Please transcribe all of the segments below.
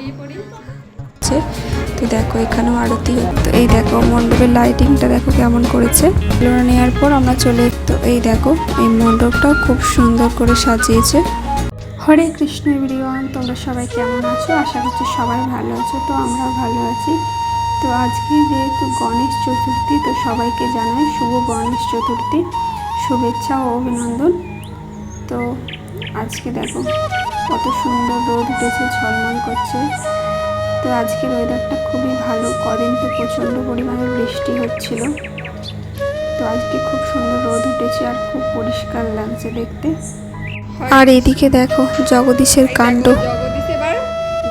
বেরিয়ে পড়ি। তো দেখো এখানেও আরতি হচ্ছে। তো এই দেখো মণ্ডপের লাইটিংটা দেখো কেমন করেছে। এগুলো নেওয়ার পর আমরা চলে, তো এই দেখো এই মণ্ডপটাও খুব সুন্দর করে সাজিয়েছে। হরে কৃষ্ণ এভরিওয়ান, তোমরা সবাই কেমন আছো? আশা করছি সবাই ভালো আছো। তো আমরাও ভালো আছি। তো আজকে যেহেতু গণেশ চতুর্থী, তো সবাইকে জানাই শুভ গণেশ চতুর্থী শুভেচ্ছা ও অভিনন্দন। তো আজকে দেখো কত সুন্দর রোদ উঠেছে, ঝলমল করছে। তো আজকের ওয়েদারটা খুবই ভালো। কদিন তো প্রচণ্ড পরিমাণে বৃষ্টি হচ্ছিল, তো আজকে খুব সুন্দর রোদ উঠেছে আর খুব পরিষ্কার লাগছে দেখতে। আর এদিকে দেখো জগদীশের কাণ্ড। জগদীশ এবার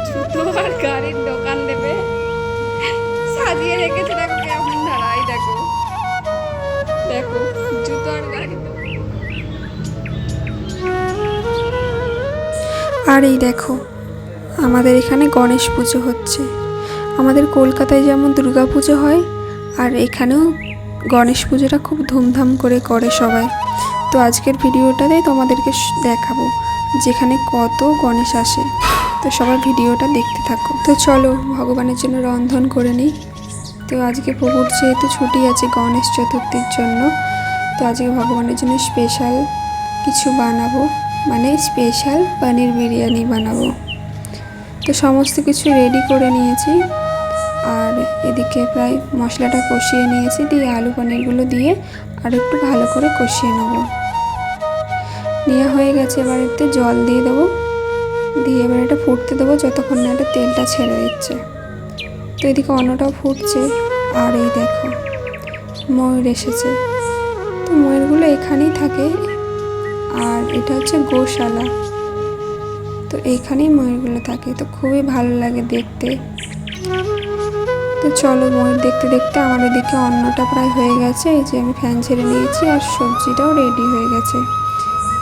জুতো আর গাড়ির দোকান দেবে, সাজিয়ে রেখেছে। দেখো কেমন ধারাই, দেখো দেখো জুতো আর গাড়ির দোকান। আর এই দেখো আমাদের এখানে গণেশ পুজো হচ্ছে। আমাদের কলকাতায় যেমন দুর্গা পুজো হয়, আর এখানেও গণেশ পুজোটা খুব ধুমধাম করে করে সবাই। তো আজকের ভিডিওটাতে তোমাদেরকে দেখাবো যেখানে কত গণেশ আসে। তো সবাই ভিডিওটা দেখতে থাকো। তো চলো ভগবানের জন্য রন্ধন করে নিই। তো আজকে প্রভুর যেহেতু ছুটি আছে গণেশ চতুর্থীর জন্য, তো আজকে ভগবানের জন্য স্পেশাল কিছু বানাবো, মানে স্পেশাল পনির বিরিয়ানি বানাবো। তো সমস্ত কিছু রেডি করে নিয়েছি, আর এদিকে প্রায় মশলাটা কষিয়ে নিয়েছি। দিয়ে আলু পনিরগুলো দিয়ে আর একটু ভালো করে কষিয়ে নেব। নেওয়া হয়ে গেছে, এবার একটু জল দিয়ে দেবো। দিয়ে এবার এটা ফুটতে দেবো যতক্ষণ না এটা তেলটা ছেড়ে দিচ্ছে। তো এদিকে অন্নটাও ফুটছে। আর এই দেখো ময়ূর এসেছে। তো ময়ূরগুলো এখানেই থাকে, আর এটা হচ্ছে গোশালা। তো এইখানেই ময়ূরগুলো থাকে। তো খুবই ভালো লাগে দেখতে। তো চলো ময়ূর দেখতে দেখতে আমার এদিকে অন্নটা প্রায় হয়ে গেছে। এই যে আমি ফ্যান ছেড়ে নিয়েছি আর সবজিটাও রেডি হয়ে গেছে।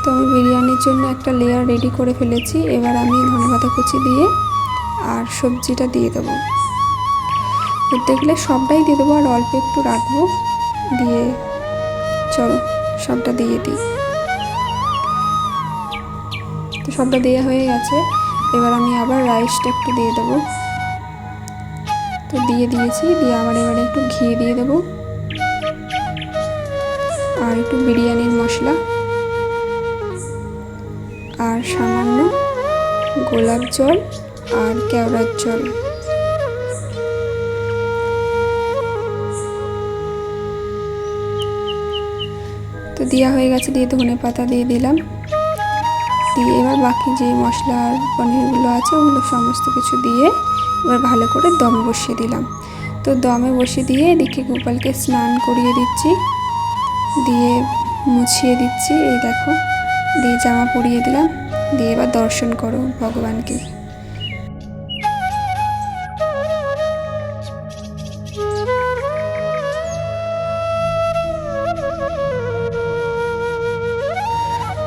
তো আমি বিরিয়ানির জন্য একটা লেয়ার রেডি করে ফেলেছি। এবার আমি ধনেপাতা কুচি দিয়ে আর সবজিটা দিয়ে দেবো। করতে গেলে সবটাই দিয়ে দেবো আর অল্প একটু রাখবো। দিয়ে চলো সবটা দিয়ে দিই। তো সবটা দেওয়া হয়ে গেছে। এবার আমি আবার রাইসটা একটু দিয়ে দেবো। তো দিয়ে দিয়েছি। দিয়ে আবার এবারে একটু ঘি দিয়ে দেবো আর একটু বিরিয়ানির মশলা আর সামান্য গোলাপ জল আর কেওড়ার জল। তো দেওয়া হয়ে গেছে। দিয়ে ধনে পাতা দিয়ে দিলাম। দিয়ে এবার বাকি যে মশলা আর পনিরগুলো আছে ওগুলো সমস্ত কিছু দিয়ে এবার ভালো করে দমে বসিয়ে দিলাম। তো দমে বসিয়ে দিয়ে এদিকে গোপালকে স্নান করিয়ে দিচ্ছি, দিয়ে মুছিয়ে দিচ্ছি। এই দেখো দিয়ে জামা পরিয়ে দিলাম। দিয়ে এবার দর্শন করো ভগবানকে।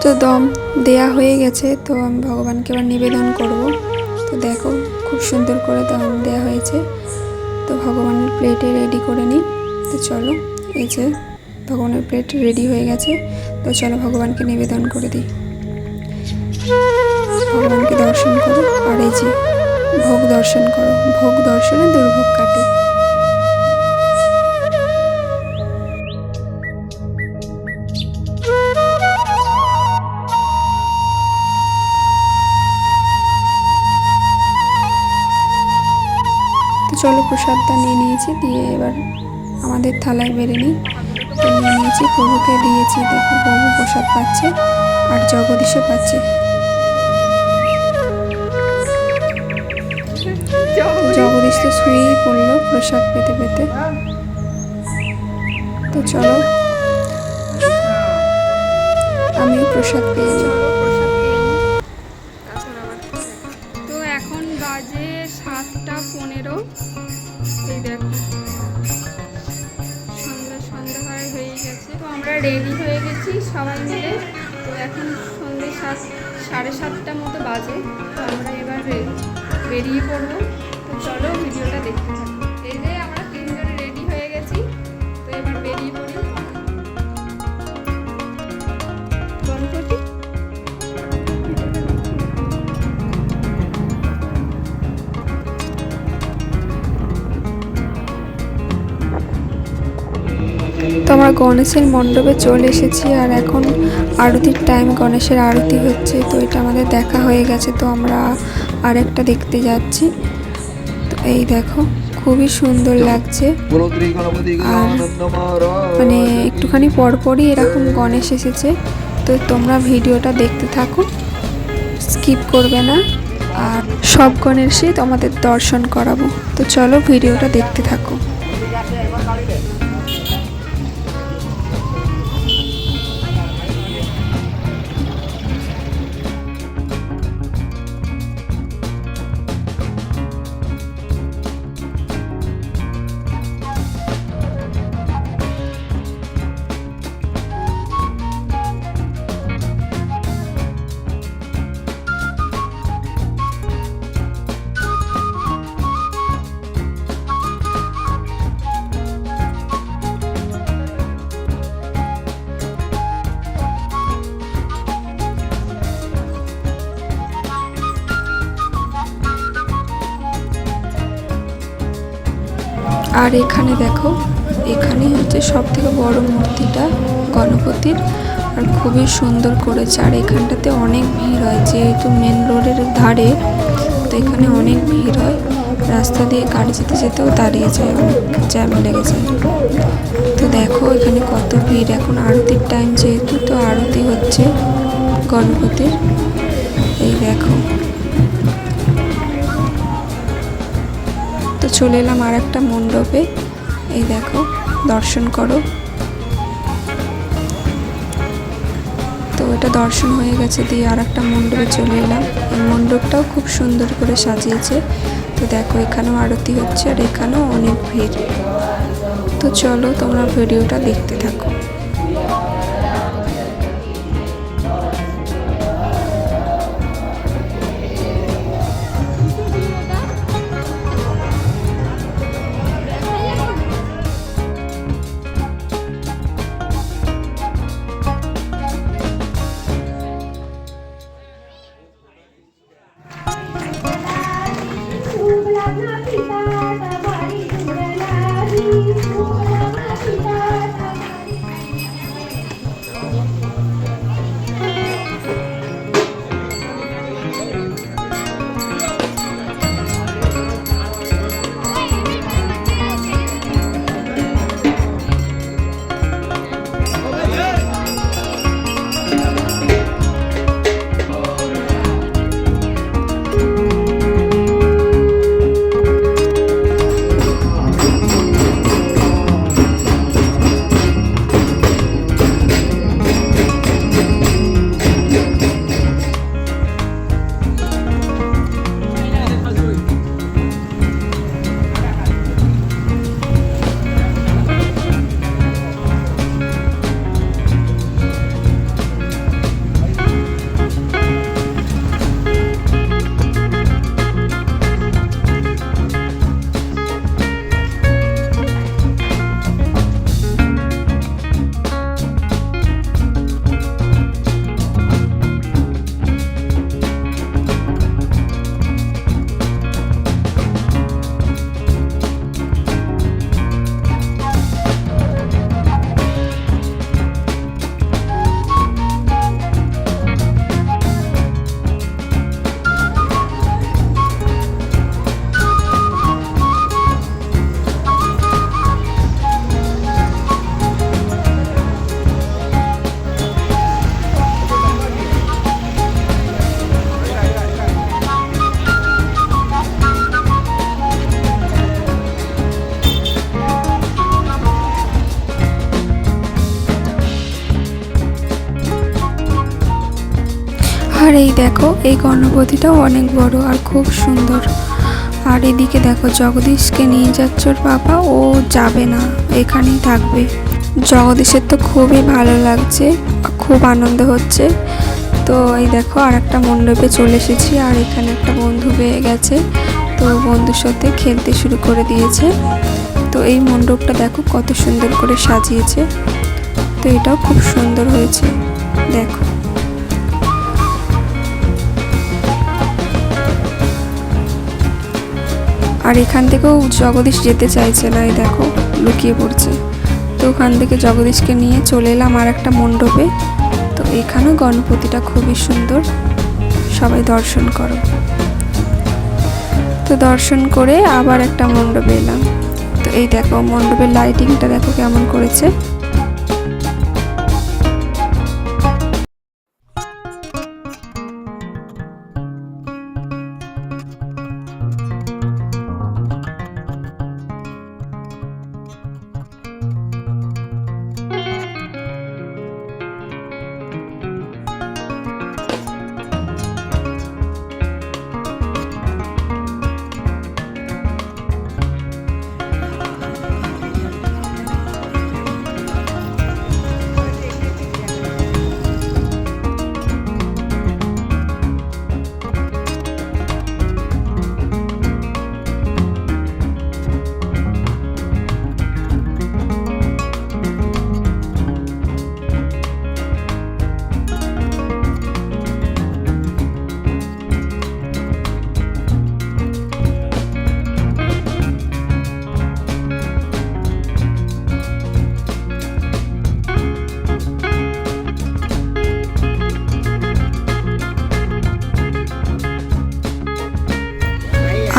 তো দম দেয়া হয়ে গেছে। তো আমি ভগবানকে এবার নিবেদন করব। তো দেখো খুব সুন্দর করে দম দেওয়া হয়েছে। তো ভগবানের প্লেটে রেডি করে নিই। তো চলো এই যে ভগবানের প্লেট রেডি হয়ে গেছে। তো চলো ভগবানকে নিবেদন করে দিই। ভগবানকে দর্শন করো আর এই যে ভোগ দর্শন করো। ভোগ দর্শনে দুর্ভোগ কাটে। চলো প্রসাদটা নিয়ে নিয়েছি। দিয়ে এবার আমাদের থালায় বেড়ে নিই। তো নিয়ে নিয়েছি, প্রভুকে দিয়েছি। দেখো প্রভু প্রসাদ পাচ্ছে আর জগদীশও পাচ্ছে। জগদীশ তো শুয়েই পড়লো প্রসাদ পেতে পেতে। তো চলো আমিও প্রসাদ পেয়ে নিই। তো এখন বাজে 7:15। এই দেখো সন্ধ্যা হয়ে গেছে। তো আমরা রেডি হয়ে গেছি সবাই মিলে। তো এখন সন্ধ্যে 7:30 মতো বাজে। তো আমরা এবার বেরিয়ে পড়বো। তো চলো ভিডিওটা দেখতে থাকো। এই যে আমরা 3 জনে রেডি হয়ে গেছি। তো এবার বেরিয়ে পড়ি। গণপতি গণেশের মণ্ডপে চলে এসেছি আর এখন আরতির টাইম, গণেশের আরতি হচ্ছে। তো এটা আমাদের দেখা হয়ে গেছে, তো আমরা আরেকটা দেখতে যাচ্ছি। তো এই দেখো খুবই সুন্দর লাগছে। আর মানে একটুখানি পরপরই এরকম গণেশ এসেছে। তো তোমরা ভিডিওটা দেখতে থাকো, স্কিপ করবে না। আর সব গণেশই তোমাদের দর্শন করাবো। তো চলো ভিডিওটা দেখতে থাকো। আর এখানে দেখো, এখানে হচ্ছে সব থেকে বড় মূর্তিটা গণপতির, আর খুবই সুন্দর করেছে। আর এখানটাতে অনেক ভিড় হয়, যেহেতু মেন রোডের ধারে, তো এখানে অনেক ভিড় হয়। রাস্তা দিয়ে গাড়ি যেতে যেতেও দাঁড়িয়ে যায়, অনেক জ্যাম লেগে যায়। তো দেখো এখানে কত ভিড়। এখন আরতির টাইম যেহেতু, তো আরতি হচ্ছে গণপতির। এই দেখো, তো চলে এলাম আর একটা মণ্ডপে। এই দেখো, দর্শন করো। তো এটা দর্শন হয়ে গেছে, দিয়ে আর একটা মণ্ডপে চলে এলাম। এই মণ্ডপটাও খুব সুন্দর করে সাজিয়েছে। তো দেখো এখানেও আরতি হচ্ছে, আর এখানেও অনেক ভিড়। তো চলো তোমরা ভিডিওটা দেখতে থাকো। আর এই দেখো, এই গণপতিটাও অনেক বড় আর খুব সুন্দর। আর এদিকে দেখো, জগদীশকে নিয়ে যাচ্ছে ওর বাবা, ও যাবে না, এখানেই থাকবে। জগদীশের তো খুবই ভালো লাগছে, খুব আনন্দ হচ্ছে। তো এই দেখো আর একটা মণ্ডপে চলে এসেছি, আর এখানে একটা বন্ধু পেয়ে গেছে, তো বন্ধুর সাথে খেলতে শুরু করে দিয়েছে। তো এই মণ্ডপটা দেখো কত সুন্দর করে সাজিয়েছে। তো এটাও খুব সুন্দর হয়েছে, দেখো। আর এখান থেকেও জগদীশ যেতে চাইছে না, এই দেখো লুকিয়ে পড়ছে। তো ওখান থেকে জগদীশকে নিয়ে চলে এলাম আর একটা মণ্ডপে। তো এখানেও গণপতিটা খুবই সুন্দর, সবাই দর্শন করো। তো দর্শন করে আবার একটা মণ্ডপে এলাম। তো এই দেখো মণ্ডপের লাইটিংটা দেখো কেমন করেছে।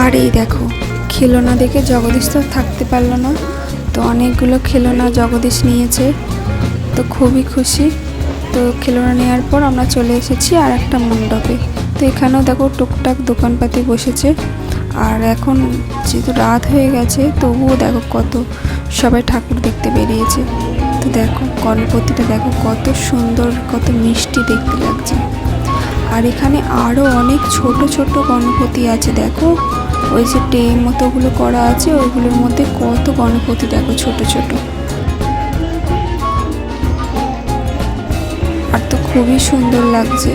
আর এই দেখো খেলনা দেখে জগদীশ তো থাকতে পারলো না, তো অনেকগুলো খেলনা জগদীশ নিয়েছে, তো খুবই খুশি। তো খেলনা নেওয়ার পর আমরা চলে এসেছি আর একটা মণ্ডপে। তো এখানেও দেখো টুকটাক দোকানপাতি বসেছে। আর এখন যেহেতু রাত হয়ে গেছে তবুও দেখো কত সবাই ঠাকুর দেখতে বেরিয়েছে। তো দেখো গণপতিটা দেখো কত সুন্দর, কত মিষ্টি দেখতে লাগছে। আর এখানে আরও অনেক ছোট ছোট গণপতি আছে, দেখো ওই যে মতোগুলো করা আছে ওইগুলোর মধ্যে কত গণপতি দেখো ছোট ছোট। আর তো খুবই সুন্দর লাগছে।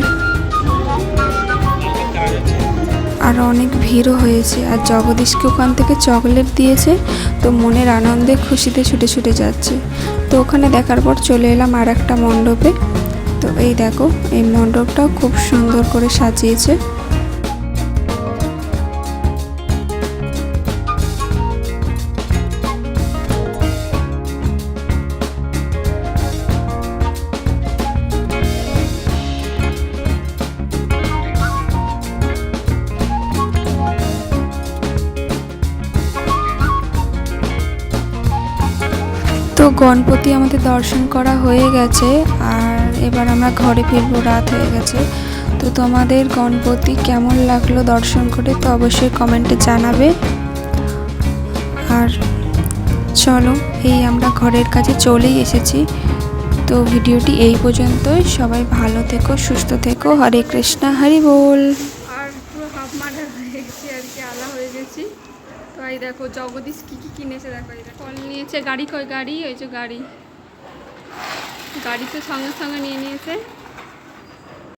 আর অনেক ভিড়ও হয়েছে। আর জগদীশকে ওখান থেকে চকলেট দিয়েছে, তো মনের আনন্দে খুশিতে ছুটে ছুটে যাচ্ছে। তো ওখানে দেখার পর চলে এলাম আর একটা মণ্ডপে। তো এই দেখো এই মণ্ডপটাও খুব সুন্দর করে সাজিয়েছে। তো গণপতি আমাদের দর্শন করা হয়ে গেছে, আর এবার আমরা ঘরে ফিরবো, রাত হয়ে গেছে। তো তোমাদের গণপতি কেমন লাগলো দর্শন করে তো অবশ্যই কমেন্টে জানাবে। আর চলো এই আমরা ঘরের কাছে চলেই এসেছি। তো ভিডিওটি এই পর্যন্তই। সবাই ভালো থেকো, সুস্থ থেকো। হরে কৃষ্ণা, হরি বল। আর পুরো হাফ মার্ডার হয়ে গেছি আর কি, আলা হয়ে গেছি। তো এই দেখো জগদীশ কী কী কিনেছে দেখো। এই দেখো ফল নিয়েছে, গাড়ি কই গাড়ি, ওই যে গাড়ি তো সঙ্গে সঙ্গে নিয়ে নিয়েছে।